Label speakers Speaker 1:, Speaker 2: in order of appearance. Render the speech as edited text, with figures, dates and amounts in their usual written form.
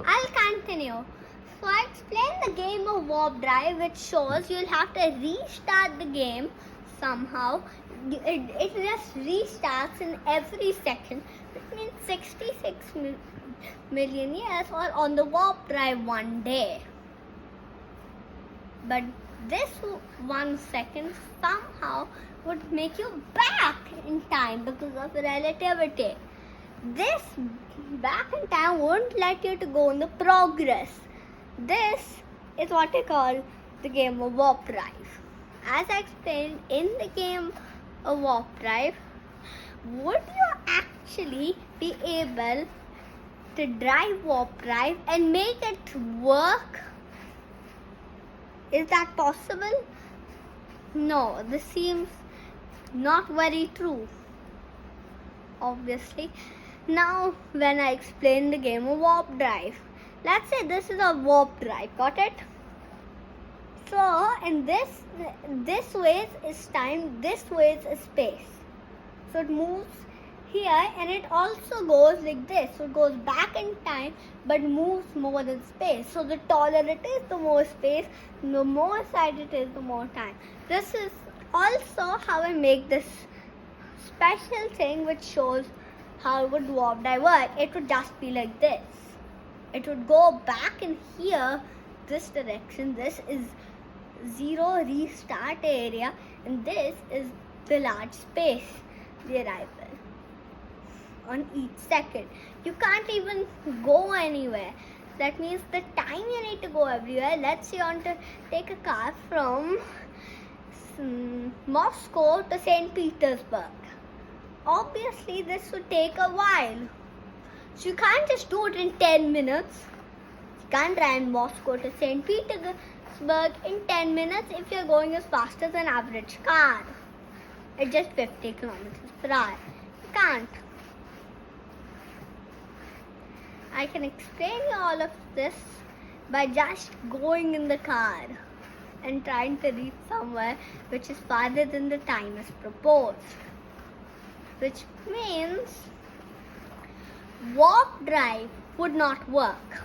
Speaker 1: I'll continue. So I explained the game of warp drive, which shows you'll have to restart the game somehow. It just restarts in every second. It means 66 million years, or on the warp drive 1 day. But this 1 second somehow would make you back in time because of relativity. This back in time won't let you to go in the progress. This is what I call the game of warp drive. As I explained in the game of warp drive, would you actually be able to drive warp drive and make it work? Is that possible? No, this seems not very true, obviously. Now, when I explain the game of warp drive, let's say this is a warp drive, got it? So, in this way is time, this way is space. So it moves here, and it also goes like this. So it goes back in time, but moves more than space. So the taller it is, the more space. The more side it is, the more time. This is also how I make this special thing which shows how would warp drive work. It would just be like this. It would go back in here, this direction. This is 0 restart area, and this is the large space, the arrival on each second. You can't even go anywhere. That means the time you need to go everywhere. Let's say you want to take a car from Moscow to St. Petersburg. Obviously, this would take a while. So you can't just do it in 10 minutes. You can't drive Moscow to St. Petersburg in 10 minutes if you're going as fast as an average car. It's just 50 kilometers per hour. You can't. I can explain you all of this by just going in the car and trying to reach somewhere which is farther than the time is proposed. Which means warp drive would not work.